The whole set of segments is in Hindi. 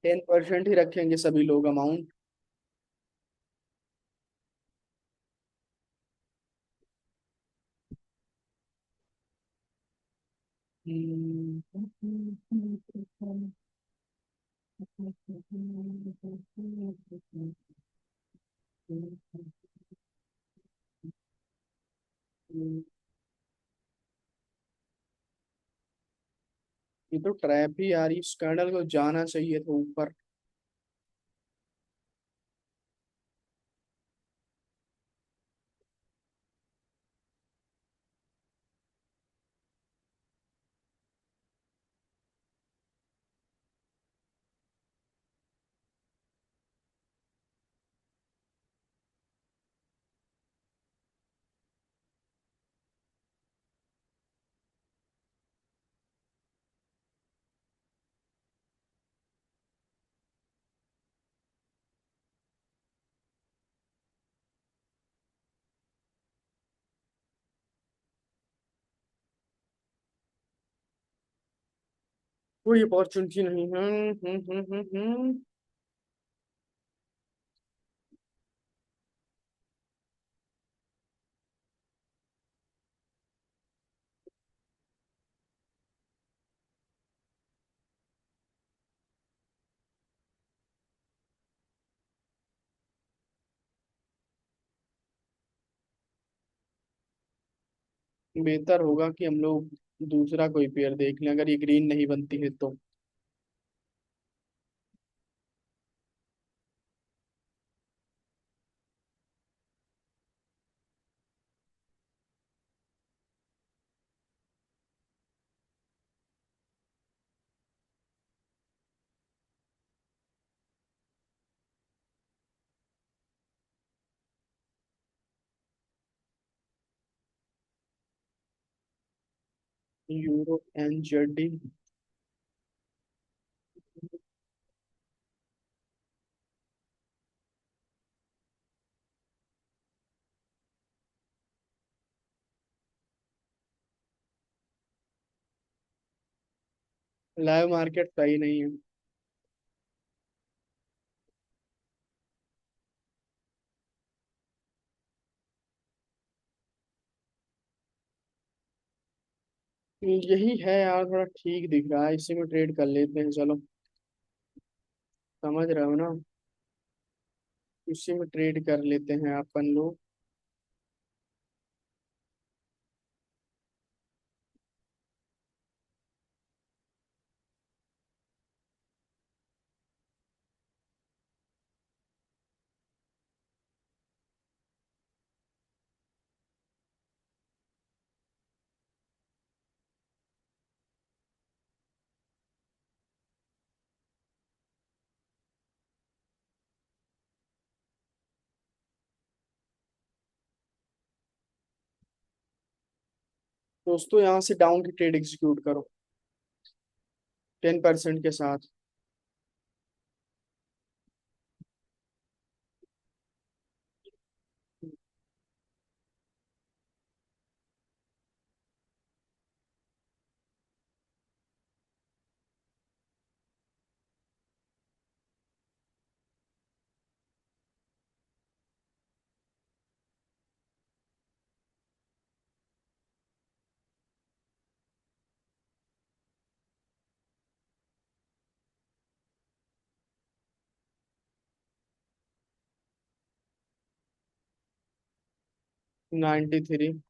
10% ही रखेंगे सभी लोग अमाउंट। ये तो ट्रैप ही यार, इस स्कैंडल को जाना चाहिए था ऊपर। कोई अपॉर्चुनिटी नहीं है। बेहतर होगा कि हम लोग दूसरा कोई पेयर देख लें, अगर ये ग्रीन नहीं बनती है तो। Euro NZD। लाइव मार्केट सही नहीं है। यही है यार, थोड़ा ठीक दिख रहा है, इसी में ट्रेड कर लेते हैं चलो। समझ रहे हो ना। इसी में ट्रेड कर लेते हैं अपन लोग। यहाँ से डाउन की ट्रेड एग्जीक्यूट करो 10% के साथ।93।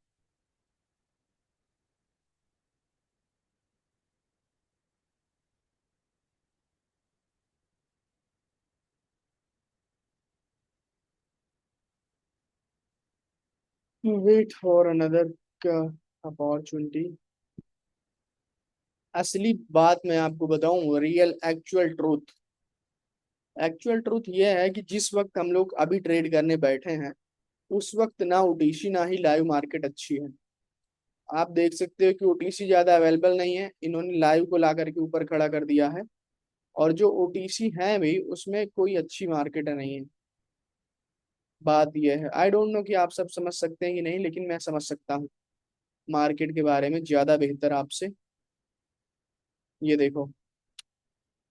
Wait for another opportunity. असली बात मैं आपको बताऊं, real actual truth. Actual truth ये है कि जिस वक्त हम लोग अभी ट्रेड करने बैठे हैं, उस वक्त ना ओटीसी ना ही लाइव मार्केट अच्छी है। आप देख सकते हो कि ओटीसी ज्यादा अवेलेबल नहीं है, इन्होंने लाइव को ला करके ऊपर खड़ा कर दिया है। और जो ओटीसी है भी, उसमें कोई अच्छी मार्केट नहीं है। बात यह है, आई डोंट नो कि आप सब समझ सकते हैं कि नहीं, लेकिन मैं समझ सकता हूँ मार्केट के बारे में ज्यादा बेहतर आपसे। ये देखो,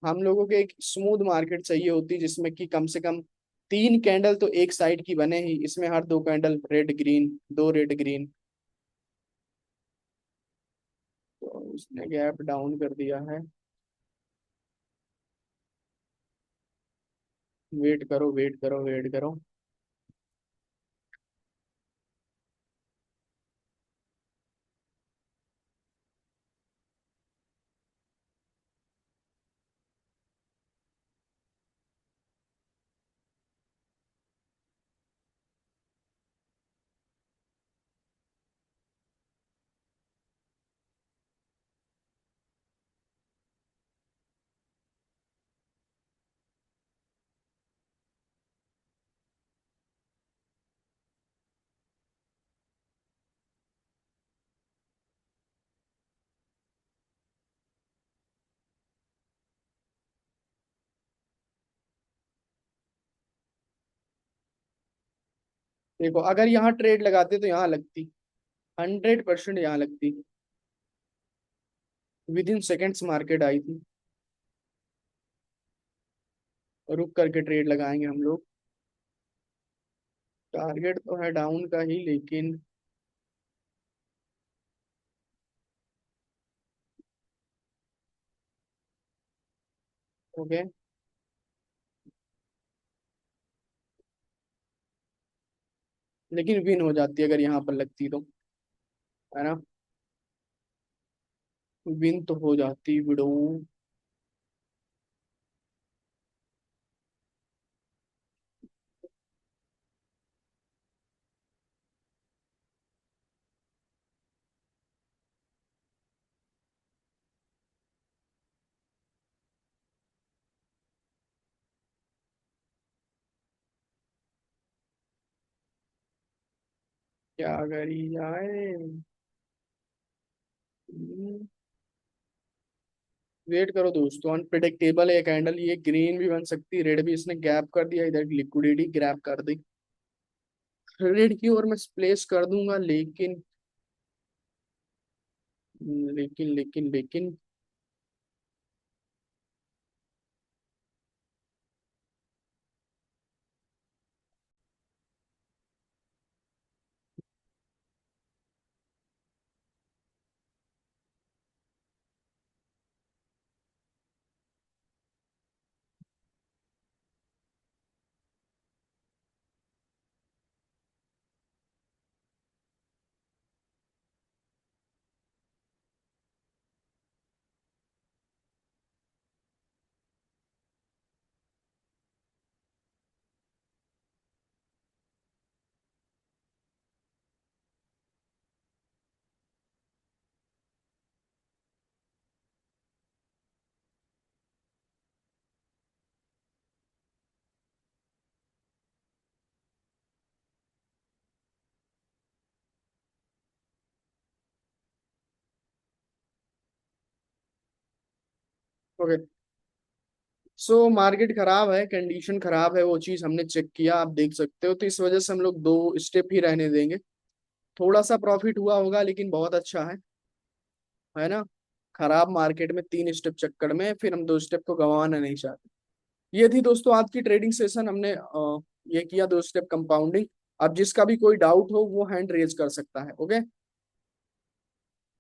हम लोगों को एक स्मूथ मार्केट चाहिए होती जिसमें कि कम से कम 3 कैंडल तो एक साइड की बने ही, इसमें हर 2 candle red green, 2 red green. तो उसने गैप डाउन कर दिया है। वेट करो, वेट करो, वेट करो। देखो, अगर यहाँ ट्रेड लगाते तो यहाँ लगती, 100% यहाँ लगती। With in seconds market I थी। रुक करके ट्रेड लगाएंगे हम लोग। टारगेट तो है डाउन का ही, लेकिन ओके। लेकिन विन हो जाती अगर यहाँ पर लगती तो, है ना। विन तो हो जाती विडो। क्या करी जाए। वेट करो दोस्तों, अनप्रिडिक्टेबल है कैंडल, ये ग्रीन भी बन सकती, रेड भी। इसने गैप कर दिया, इधर लिक्विडिटी ग्रैब कर दी। रेड की ओर मैं प्लेस कर दूंगा, लेकिन लेकिन ओके। सो मार्केट खराब है, कंडीशन खराब है, वो चीज हमने चेक किया, आप देख सकते हो। तो इस वजह से हम लोग 2 स्टेप ही रहने देंगे। थोड़ा सा प्रॉफिट हुआ होगा, लेकिन बहुत अच्छा है ना। खराब मार्केट में 3 स्टेप चक्कर में फिर हम 2 स्टेप को गंवाना नहीं चाहते। ये थी दोस्तों आज की ट्रेडिंग सेशन। हमने ये किया 2 स्टेप कंपाउंडिंग। अब जिसका भी कोई डाउट हो वो हैंड रेज कर सकता है। ओके।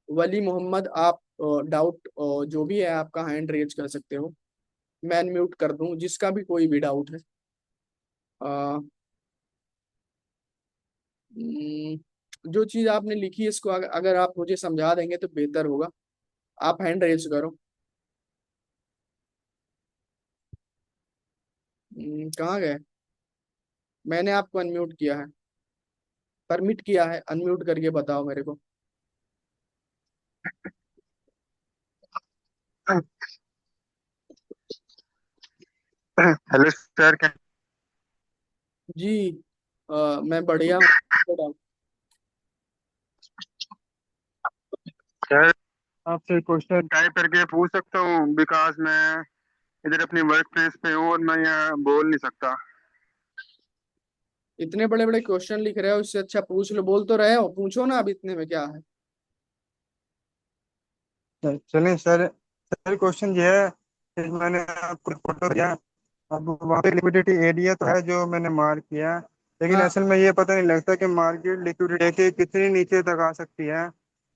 वली मोहम्मद, आप डाउट जो भी है आपका हैंड रेज कर सकते हो। मैं अनम्यूट कर दूं जिसका भी कोई भी डाउट है। अ, जो चीज आपने लिखी है इसको अगर आप मुझे समझा देंगे तो बेहतर होगा। आप हैंड रेज करो। कहाँ गए। मैंने आपको अनम्यूट किया है, परमिट किया है, अनम्यूट करके बताओ मेरे को। हेलो सर, क्या जी। मैं बढ़िया हूँ। सर आपसे क्वेश्चन टाइप करके पूछ सकता हूँ? बिकॉज मैं इधर अपनी वर्क प्लेस पे हूँ और मैं यहाँ बोल नहीं सकता। इतने बड़े बड़े क्वेश्चन लिख रहे हो, इससे अच्छा पूछ लो। बोल तो रहे हो, पूछो ना, अब इतने में क्या है। चलें सर। सर क्वेश्चन ये है, फिर मैंने आपको फोटो दिया। अब वहाँ पे लिक्विडिटी एरिया तो है जो मैंने मार्क किया, लेकिन हाँ असल में ये पता नहीं लगता कि मार्केट लिक्विडिटी के कितनी नीचे तक आ सकती है,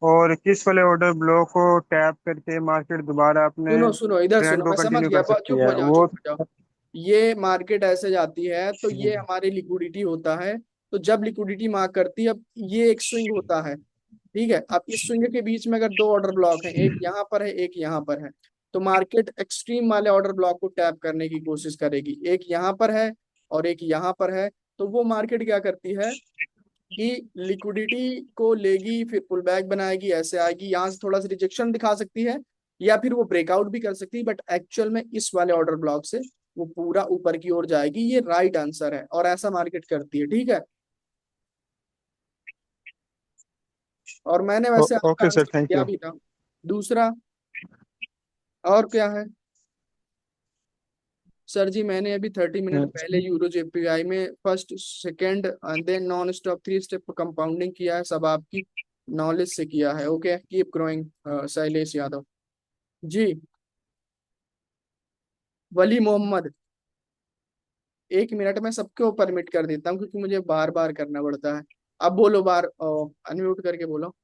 और किस वाले ऑर्डर ब्लॉक को टैप करके मार्केट दोबारा अपने सुनो सुनो, इधर सुनो, ट्रेंड को मैं समझ कंटिन्यू गया, कर सकती चुप हो है जाओ, वो। चुप हो जाओ। ये मार्केट ऐसे जाती है तो ये हमारी लिक्विडिटी होता है। तो जब लिक्विडिटी मार्क करती है, अब ये एक स्विंग होता है। ठीक है, अब इस स्विंग के बीच में अगर दो ऑर्डर ब्लॉक हैं, एक यहाँ पर है एक यहाँ पर है, तो मार्केट एक्सट्रीम वाले ऑर्डर ब्लॉक को टैप करने की कोशिश करेगी। एक यहाँ पर है और एक यहाँ पर है, तो वो मार्केट क्या करती है कि लिक्विडिटी को लेगी, फिर पुल बैक बनाएगी, ऐसे आएगी, यहाँ से थोड़ा सा रिजेक्शन दिखा सकती है, या फिर वो ब्रेकआउट भी कर सकती है, बट एक्चुअल में इस वाले ऑर्डर ब्लॉक से वो पूरा ऊपर की ओर जाएगी। ये राइट आंसर है और ऐसा मार्केट करती है। ठीक है, और मैंने वैसे आपका ओके सर, आंसर थैंक दिया यू। भी था। दूसरा और क्या है? सर जी, मैंने अभी 30 मिनट पहले यूरो जेपीआई में first second and then non stop 3 step compounding किया है, सब आपकी नॉलेज से किया है। Okay, keep growing. Shailesh Yadav ji. Wali Mohammad, 1 minute में सबको परमिट कर देता हूँ क्योंकि मुझे बार बार करना पड़ता है। अब बोलो, बार अनम्यूट करके बोलो।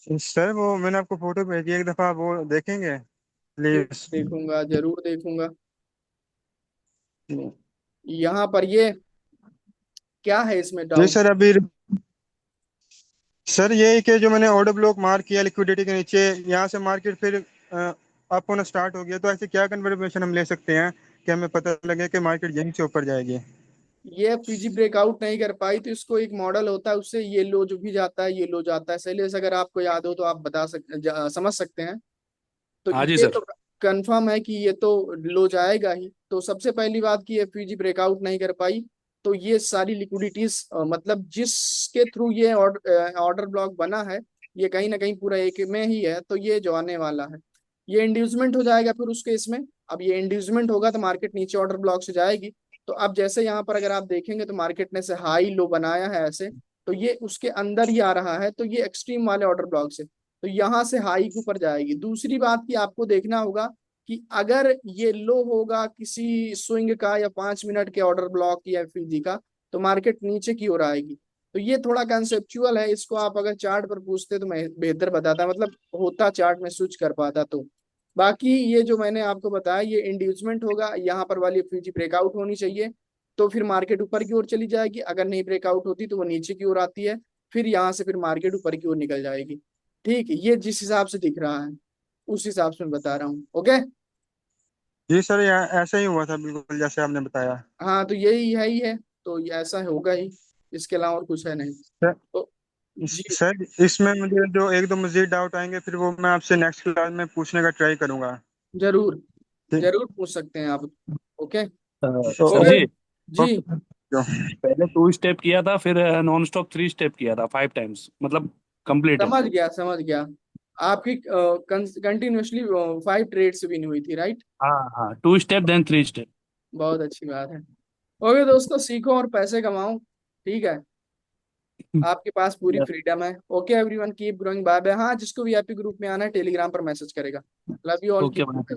सर वो मैंने आपको फोटो भेजी, एक दफा वो देखेंगे प्लीज। देखूंगा, जरूर देखूंगा। यहाँ पर ये क्या है इसमें जी डाउट? सर, अभी सर ये है कि जो मैंने ऑर्डर ब्लॉक मार्क किया लिक्विडिटी के नीचे, यहाँ से मार्केट फिर अप होना स्टार्ट हो गया, तो ऐसे क्या कन्फर्मेशन हम ले सकते हैं कि हमें पता लगे कि मार्केट यहीं से ऊपर जाएगी? ये पीजी ब्रेकआउट नहीं कर पाई तो इसको एक मॉडल होता है, उससे ये लो जो भी जाता है ये लो जाता है। शैलेश, अगर आपको याद हो तो आप समझ सकते हैं। तो हाँ जी ये सर। तो कंफर्म है कि ये तो लो जाएगा ही। तो सबसे पहली बात कि ये पीजी ब्रेकआउट नहीं कर पाई, तो ये सारी लिक्विडिटीज मतलब जिसके थ्रू ये ऑर्डर ब्लॉक बना है, ये कहीं ना कहीं पूरा एक में ही है, तो ये जो आने वाला है ये इंड्यूसमेंट हो जाएगा फिर उसके इसमें। अब ये इंड्यूसमेंट होगा तो मार्केट नीचे ऑर्डर ब्लॉक से जाएगी। तो अब जैसे यहाँ पर अगर आप देखेंगे तो मार्केट ने से हाई लो बनाया है ऐसे, तो ये उसके अंदर ही आ रहा है, तो ये एक्सट्रीम वाले ऑर्डर ब्लॉक से, तो यहाँ से हाई के ऊपर जाएगी। दूसरी बात की आपको देखना होगा कि अगर ये लो होगा किसी स्विंग का या 5 मिनट के ऑर्डर ब्लॉक या एफईजी का, तो मार्केट नीचे की ओर आएगी। तो ये थोड़ा कंसेप्चुअल है, इसको आप अगर चार्ट पर पूछते तो मैं बेहतर बताता, मतलब होता चार्ट में स्विच कर पाता तो। बाकी ये जो मैंने आपको बताया ये इंड्यूसमेंट होगा, यहाँ पर वाली एफईजी ब्रेकआउट होनी चाहिए, तो फिर मार्केट ऊपर की ओर चली जाएगी। अगर नहीं ब्रेकआउट होती तो वो नीचे की ओर आती है, फिर यहाँ से फिर मार्केट ऊपर की ओर निकल जाएगी। ठीक है, ये जिस हिसाब से दिख रहा है उस हिसाब से मैं बता रहा हूँ। ओके। जी सर, यहाँ ऐसा ही हुआ था बिल्कुल जैसे आपने बताया। हाँ, तो यही है ही है, तो ये ऐसा होगा ही, इसके अलावा और कुछ है नहीं। सर तो जी, सर, इसमें मुझे जो एक दो मजीद डाउट आएंगे फिर वो मैं आपसे नेक्स्ट क्लास में पूछने का ट्राई करूंगा। जरूर ठीक। जरूर पूछ सकते हैं आप। ओके। सर ओके जी, जी। ओके। पहले 2 स्टेप किया था, फिर नॉन स्टॉप 3 स्टेप किया था 5 टाइम्स, मतलब कंप्लीट है। समझ गया समझ गया। आपकी कंटिन्यूअसली 5 ट्रेड्स विन हुई थी, राइट? हाँ हाँ, 2 स्टेप देन 3 स्टेप। बहुत अच्छी बात है। ओके दोस्तों, सीखो और पैसे कमाओ। ठीक है, आपके पास पूरी फ्रीडम है। Okay everyone, keep growing, bye bye. हाँ, जिसको वीआईपी ग्रुप में आना है टेलीग्राम पर मैसेज करेगा। Love you all, okay keep. भाई।